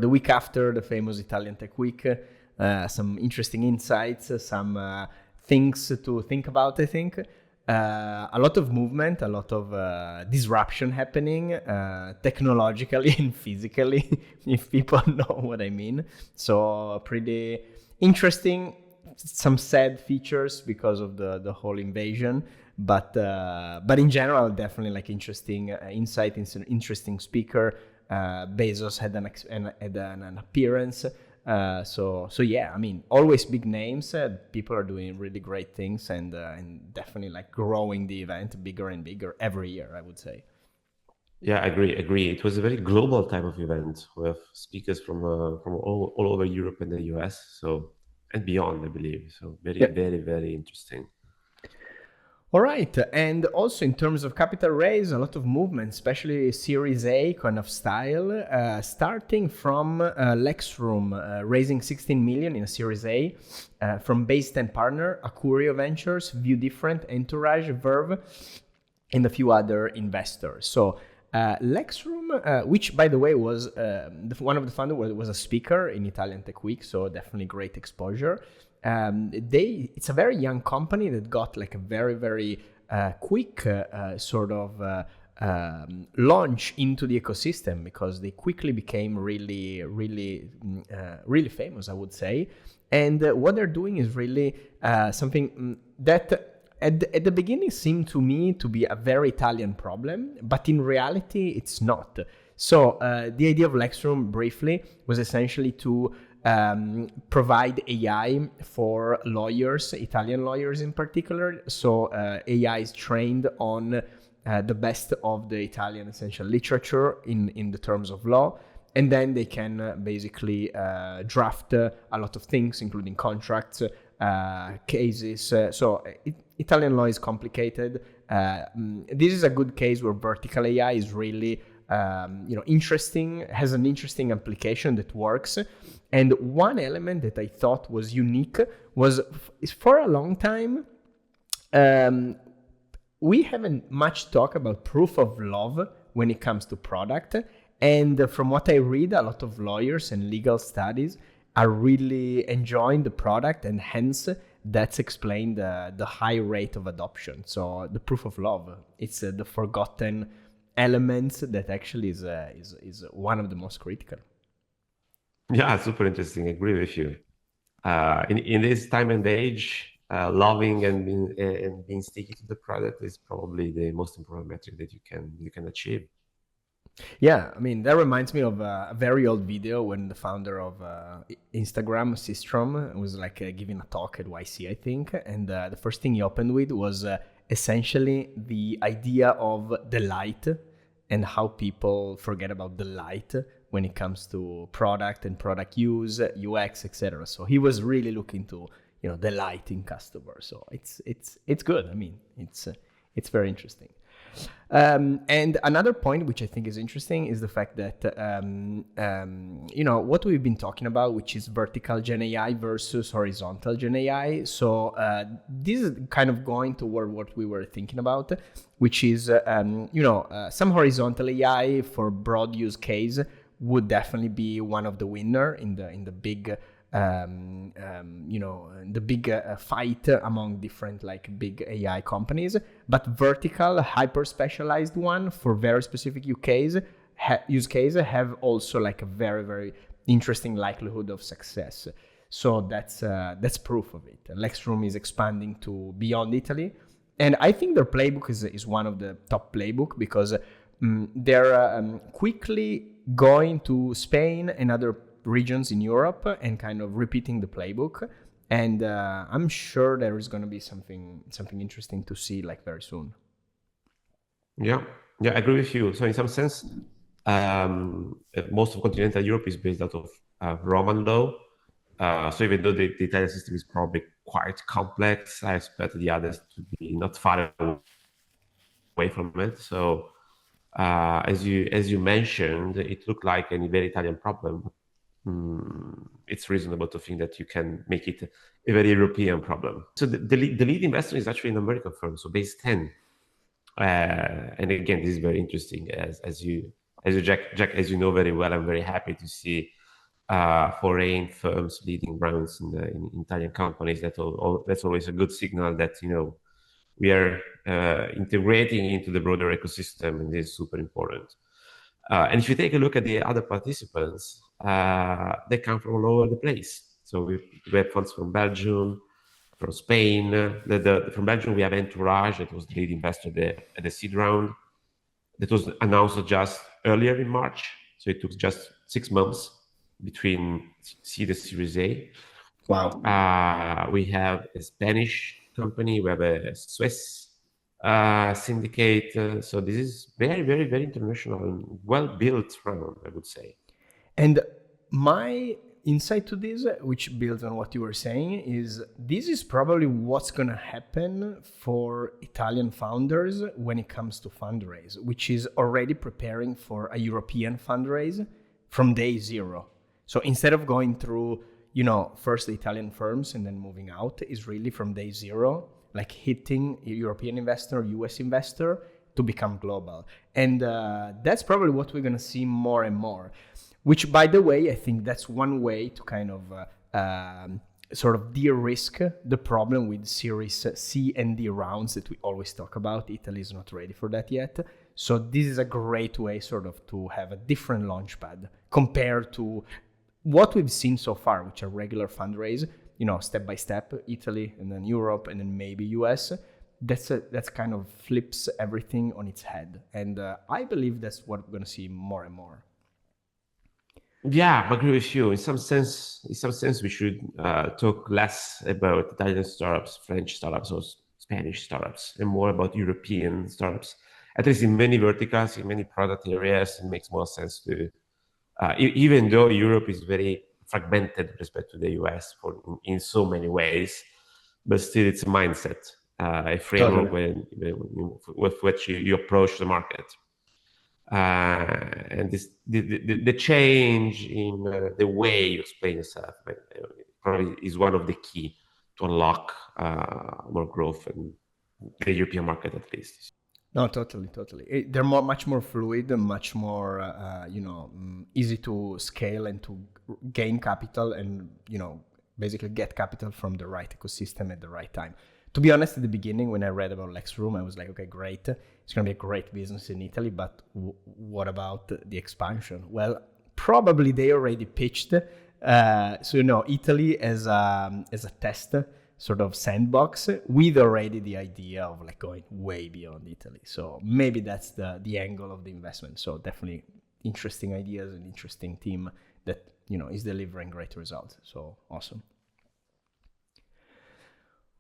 the week after the famous Italian Tech Week. Some interesting insights, some things to think about, I think. A lot of movement, a lot of disruption happening, technologically and physically, if people know what I mean. So pretty interesting, some sad features because of the whole invasion. But in general, definitely like interesting insight, interesting speaker. Bezos had an appearance. So yeah, I mean, always big names. People are doing really great things and definitely like growing the event bigger and bigger every year, I would say. Yeah, I agree. It was a very global type of event with speakers from all over Europe and the US, so and beyond, I believe. So very interesting. All right, and also in terms of capital raise, a lot of movement, especially Series A kind of style, starting from Lexroom, raising 16 million in a Series A, from Base 10 partner, Acurio Ventures, View Different, Entourage, Verve, and a few other investors. So Lexroom, which by the way was one of the founders was a speaker in Italian Tech Week, so definitely great exposure. It's a very young company that got like a very quick sort of launch into the ecosystem because they quickly became really famous, I would say. And what they're doing is really something that at the beginning seemed to me to be a very Italian problem, but in reality it's not. So the idea of Lexroom briefly was essentially to provide AI for lawyers, Italian lawyers in particular. So AI is trained on the best of the Italian essential literature in the terms of law. And then they can basically draft a lot of things, including contracts, cases. Italian law is complicated. This is a good case where vertical AI is really interesting, has an interesting application that works. And one element that I thought was unique is for a long time, we haven't much talk about proof of love when it comes to product. And from what I read, a lot of lawyers and legal studies are really enjoying the product, and hence that's explained the high rate of adoption. So the proof of love, it's the forgotten elements that actually is one of the most critical. Yeah, super interesting. I agree with you. In this time and age, loving and being sticky to the product is probably the most important metric that you can achieve. Yeah, I mean, that reminds me of a very old video when the founder of Instagram, Systrom, was like giving a talk at YC, I think. And the first thing he opened with was essentially the idea of the light and how people forget about the light when it comes to product and product use, UX, etc. So he was really looking to, delighting customers. So it's good. I mean, it's very interesting. And another point which I think is interesting is the fact that what we've been talking about, which is vertical Gen AI versus horizontal Gen AI. So this is kind of going toward what we were thinking about, which is some horizontal AI for broad use case would definitely be one of the winner in the big fight among different like big AI companies. But vertical, hyper specialized one for very specific use case have also like a very interesting likelihood of success. So that's proof of it. Lexroom is expanding to beyond Italy, and I think their playbook is one of the top playbook because they're quickly going to Spain and other regions in Europe and kind of repeating the playbook. And I'm sure there is going to be something interesting to see like very soon. Yeah, I agree with you. So in some sense, most of continental Europe is based out of Roman law. So even though the Italian system is probably quite complex, I expect the others to be not far away from it. So as you mentioned, it looked like a very Italian problem. It's reasonable to think that you can make it a very European problem. So the lead investor is actually an American firm, so Base 10. And again, this is very interesting. As you Jack, as you know very well, I'm very happy to see foreign firms leading rounds in Italian companies. That's always a good signal that we are integrating into the broader ecosystem, and this is super important. And if you take a look at the other participants, they come from all over the place. So we have funds from Belgium, from Spain. From Belgium, we have Entourage, that was the lead investor at the seed round. That was announced just earlier in March. So it took just 6 months between seed and Series A. Wow. We have a Spanish company, we have a Swiss syndicate. So this is very, very, very international and well-built round, I would say. And my insight to this, which builds on what you were saying, is this is probably what's going to happen for Italian founders when it comes to fundraise, which is already preparing for a European fundraise from day zero. So instead of going through, first the Italian firms and then moving out, is really from day zero, like hitting a European investor, US investor to become global. And that's probably what we're going to see more and more. Which, by the way, I think that's one way to kind of sort of de-risk the problem with Series C and D rounds that we always talk about. Italy is not ready for that yet. So this is a great way sort of to have a different launchpad compared to what we've seen so far, which are regular fundraise, step by step, Italy and then Europe and then maybe US. That's kind of flips everything on its head. And I believe that's what we're going to see more and more. Yeah, I agree with you. In some sense, we should talk less about Italian startups, French startups, or Spanish startups, and more about European startups. At least in many verticals, in many product areas, it makes more sense to. Even though Europe is very fragmented with respect to the US in so many ways, but still it's a mindset, a framework with which you approach the market. And the change in the way you explain yourself probably is one of the key to unlock more growth in the European market, at least. No, totally. They're much more fluid and much more, easy to scale and to gain capital and, basically get capital from the right ecosystem at the right time. To be honest, at the beginning, when I read about Lexroom, I was like, okay, great. It's going to be a great business in Italy, but what about the expansion? Well, probably they already pitched. Italy as a test sort of sandbox with already the idea of like going way beyond Italy. So maybe that's the angle of the investment. So definitely interesting ideas and interesting team that, is delivering great results. So awesome.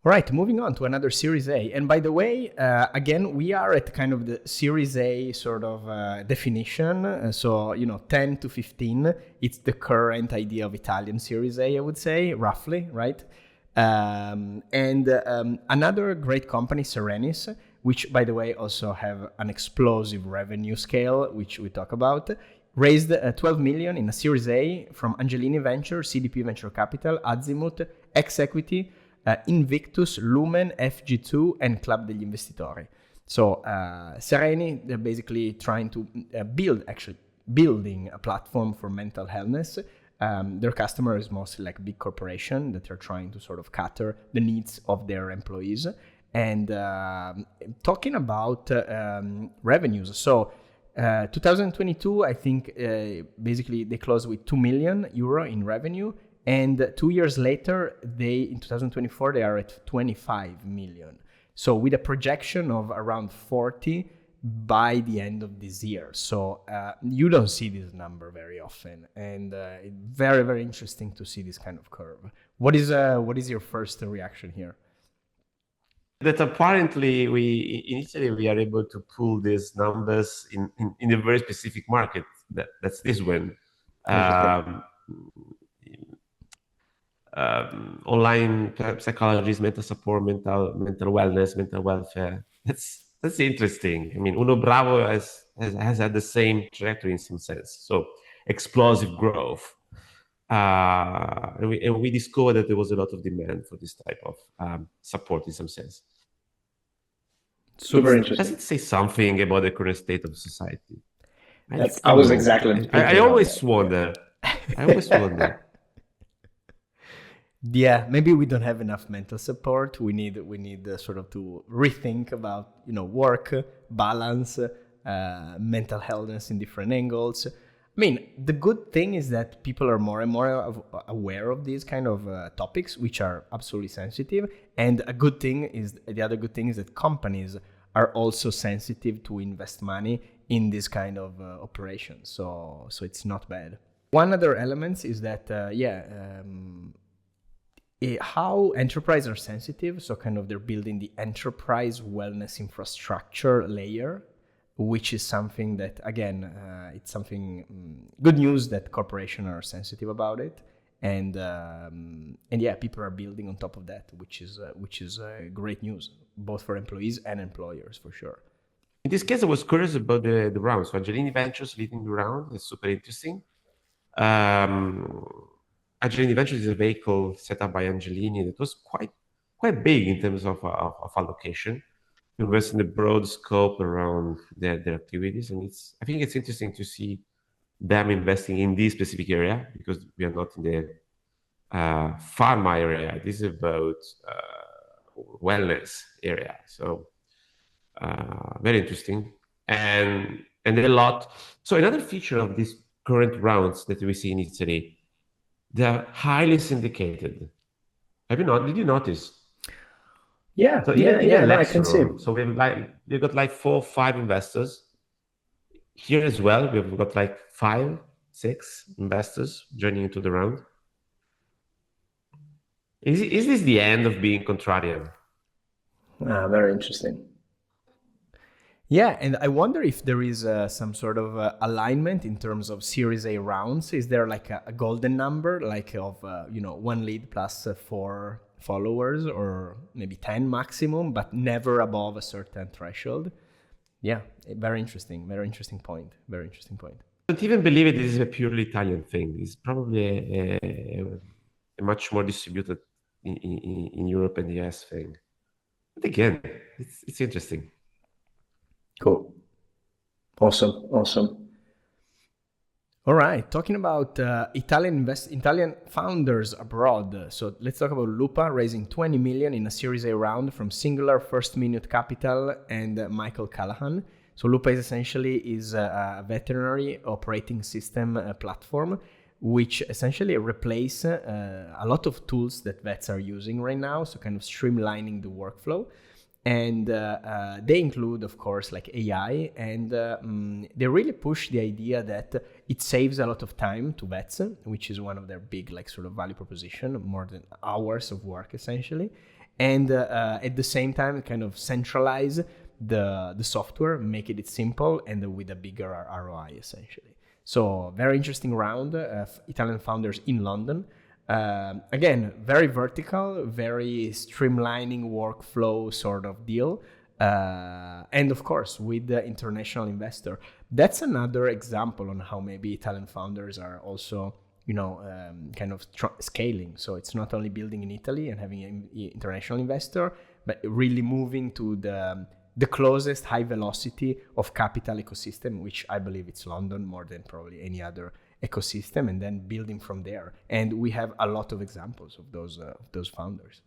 All right, moving on to another Series A. And by the way, again, we are at kind of the Series A sort of definition. 10 to 15, it's the current idea of Italian Series A, I would say, roughly, right? Another great company, Serenis, which, by the way, also have an explosive revenue scale, which we talk about, raised 12 million in a Series A from Angelini Venture, CDP Venture Capital, Azimut, X Equity, Invictus, Lumen, FG2, and Club degli Investitori. So Sereni, they're basically trying to building a platform for mental healthness. Their customer is mostly like big corporation that are trying to sort of cater the needs of their employees. And talking about revenues, so 2022, I think basically they closed with 2 million euro in revenue. And 2 years later, in 2024, they are at 25 million. So with a projection of around 40 by the end of this year. So you don't see this number very often. And it's very, very interesting to see this kind of curve. What is your first reaction here? That apparently in Italy, we are able to pull these numbers in a very specific market. That's this one. Online psychology, mental support, mental wellness, mental welfare. That's interesting. I mean, Uno Bravo has had the same trajectory in some sense. So explosive growth. And we discovered that there was a lot of demand for this type of support in some sense. Super interesting. Does it say something about the current state of society? I was exactly. I always wonder. I always wonder. Yeah, maybe we don't have enough mental support. We need sort of to rethink about work balance, mental healthness in different angles. I mean, the good thing is that people are more and more aware of these kind of topics, which are absolutely sensitive. And the other good thing is that companies are also sensitive to invest money in this kind of operations. So it's not bad. One other element is that how enterprise are sensitive. So kind of they're building the enterprise wellness infrastructure layer, which is something that, again, it's something good news that corporations are sensitive about it. And yeah, people are building on top of that, which is great news, both for employees and employers, for sure. In this case, I was curious about the round. So Angelini Ventures leading the round is super interesting. Angelini Ventures is a vehicle set up by Angelini that was quite big in terms of allocation. It was in the broad scope around their activities, and I think it's interesting to see them investing in this specific area because we are not in the pharma area. This is about wellness area. So very interesting, and a lot. So another feature of these current rounds that we see in Italy, they're highly syndicated. Did you notice? Yeah, So even no, I can see. Lexroom. So we've got like 4 or 5 investors. Here as well, we've got like 5, 6 investors joining into the round. Is this the end of being contrarian? Very interesting. Yeah, and I wonder if there is some sort of alignment in terms of Series A rounds. Is there like a golden number, like of 1 lead plus 4 followers, or maybe 10 maximum, but never above a certain threshold? Yeah, very interesting point. Very interesting point. I don't even believe this is a purely Italian thing. It's probably a much more distributed in Europe and the US thing. But again, it's interesting. Cool. Awesome. All right, talking about Italian founders abroad. So let's talk about Lupa raising 20 million in a Series A round from Singular, First Minute Capital, and Michael Callahan. So Lupa is a veterinary operating system platform, which essentially replace a lot of tools that vets are using right now. So kind of streamlining the workflow. And they include, of course, like AI, and they really push the idea that it saves a lot of time to vets, which is one of their big sort of value proposition, more than hours of work essentially. And at the same time, kind of centralize the software, make it simple and with a bigger ROI essentially. So very interesting round of Italian founders in London. Again, very vertical, very streamlining workflow sort of deal. And of course, with the international investor. That's another example on how maybe Italian founders are also, kind of scaling. So it's not only building in Italy and having an international investor, but really moving to the closest high velocity of capital ecosystem, which I believe it's London more than probably any other ecosystem, and then building from there. And we have a lot of examples of those founders.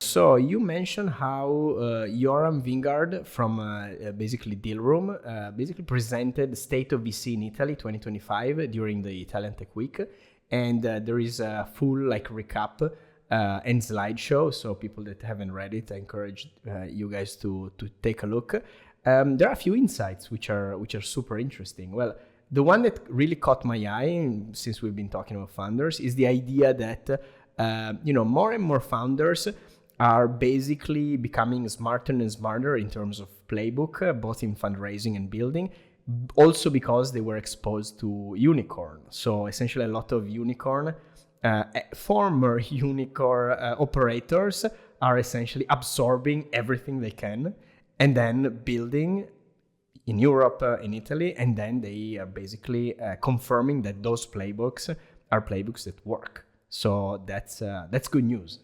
So you mentioned how Joram Vingard from basically Dealroom basically presented State of VC in Italy 2025 during the Italian Tech Week, and there is a full recap and slideshow. So people that haven't read it, I encourage you guys to take a look. There are a few insights which are super interesting. Well, the one that really caught my eye, since we've been talking about founders, is the idea that more and more founders are basically becoming smarter and smarter in terms of playbook, both in fundraising and building, also because they were exposed to unicorn. So essentially a lot of former unicorn operators are essentially absorbing everything they can and then building in Europe, in Italy, and then they are basically confirming that those playbooks are playbooks that work. So that's good news.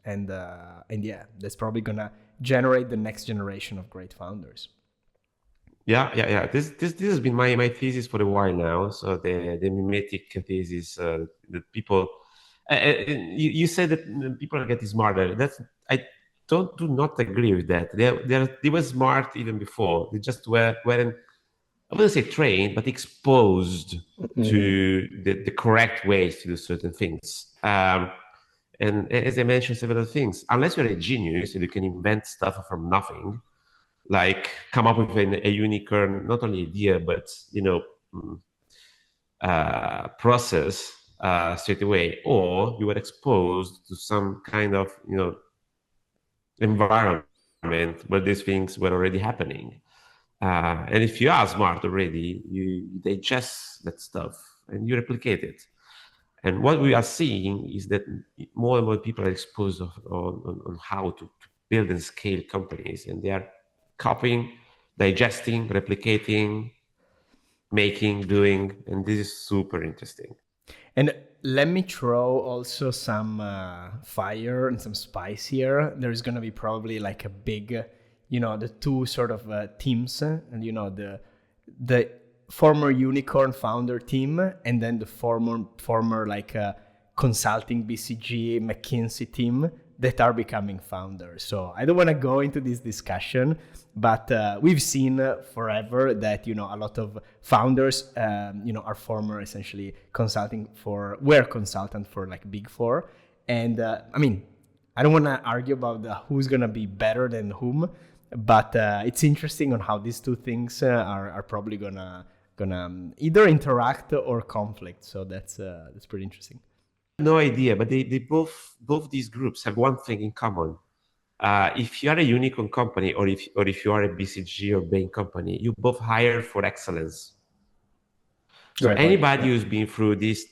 And yeah, that's probably gonna generate the next generation of great founders. Yeah. This has been my thesis for a while now. So the mimetic thesis that people you said that people are getting smarter. That's I do not agree with that. They were smart even before. They just weren't, I wouldn't say trained, but exposed to the correct ways to do certain things. And as I mentioned several things, unless you're a genius and you can invent stuff from nothing, like come up with a unicorn, not only idea, but process straight away, or you were exposed to some kind of environment where these things were already happening. And if you are smart already, you digest that stuff and you replicate it. And what we are seeing is that more and more people are exposed on how to build and scale companies, and they are copying, digesting, replicating, making, doing, and this is super interesting. And let me throw also some fire and some spice here. There's going to be probably like a big, the two sort of teams, and the former unicorn founder team, and then the former like consulting BCG McKinsey team that are becoming founders. So I don't want to go into this discussion, but we've seen forever that a lot of founders are former essentially were consultant for like Big Four, and I don't want to argue about who's gonna be better than whom, but it's interesting on how these two things are probably gonna either interact or conflict. So that's pretty interesting. No idea, but they both these groups have one thing in common. If you are a unicorn company, or if you are a BCG or Bain company, you both hire for excellence. So anybody who's been through these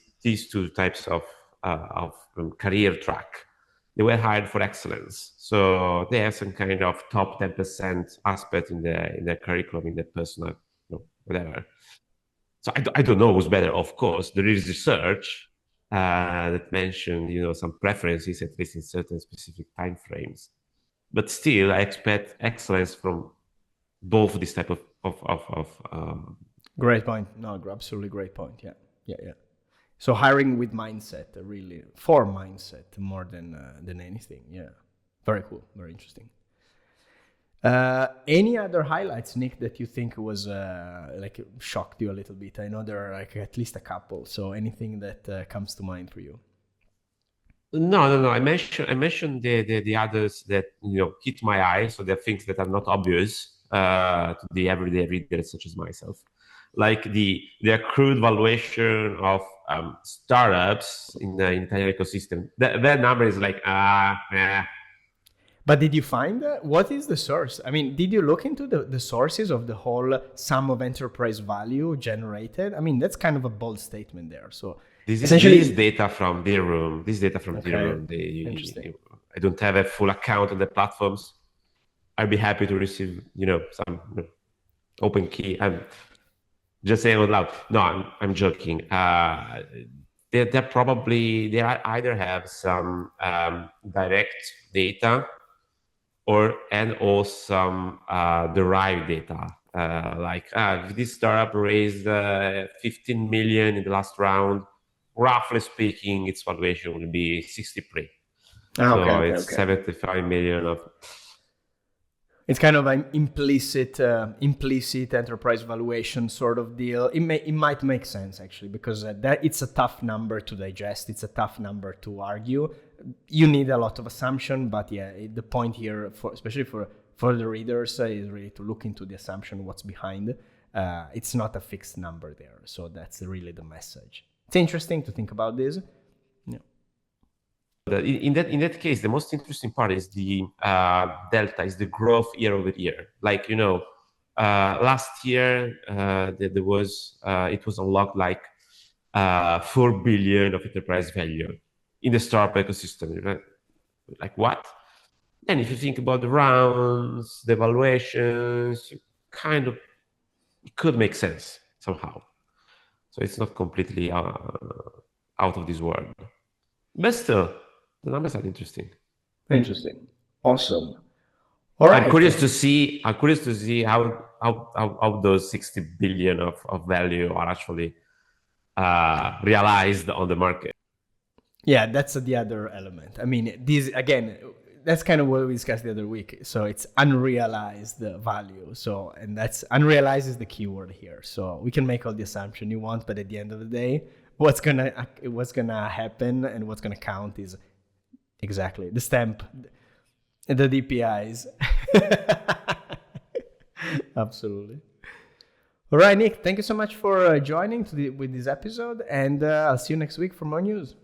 two types of career track, they were hired for excellence. So they have some kind of top 10% aspect in their curriculum, in their personal, whatever. So I don't know who's better. Of course, there is research that mentioned some preferences, at least in certain specific time frames. But still, I expect excellence from both this type of Great point. No, absolutely great point. Yeah. So hiring with mindset, really for mindset more than anything. Yeah, very cool, very interesting. Any other highlights, Nick, that you think was like shocked you a little bit? I know there are like at least a couple. So anything that comes to mind for you? No. I mentioned the others that hit my eye. So they're things that are not obvious to the everyday reader, such as myself, like the accrued valuation of startups in the entire ecosystem. That number is like But did you find what is the source? I mean, did you look into the sources of the whole sum of enterprise value generated? I mean, that's kind of a bold statement there. So this is data from their room. This data from their room. I don't have a full account on the platforms. I'd be happy to receive, some open key. I'm just saying out loud. No, I'm joking. They either have some direct data or some derived data. Like this startup raised 15 million in the last round. Roughly speaking, its valuation will be 63. It's 75 million of. It's kind of an implicit enterprise valuation sort of deal. It might make sense actually, because that it's a tough number to digest. It's a tough number to argue. You need a lot of assumption, but yeah, the point here, especially for the readers, is really to look into the assumption, what's behind. It's not a fixed number there, so that's really the message. It's interesting to think about this. In that case, the most interesting part is the delta, is the growth year over year. Like last year there was it was unlocked like 4 billion of enterprise value in the startup ecosystem. Like what? And if you think about the rounds, the evaluations, kind of it could make sense somehow. So it's not completely out of this world, but still. The numbers are interesting. Interesting. Awesome. All I'm right. curious to see. I'm curious to see how those 60 billion of value are actually realized on the market. Yeah, that's the other element. I mean, these again, that's kind of what we discussed the other week. So it's unrealized value. So, and that's unrealized is the keyword here. So we can make all the assumption you want, but at the end of the day, what's gonna happen and what's gonna count is exactly the stamp, the DPIs. Absolutely. All right, Nick. Thank you so much for joining with this episode, and I'll see you next week for more news.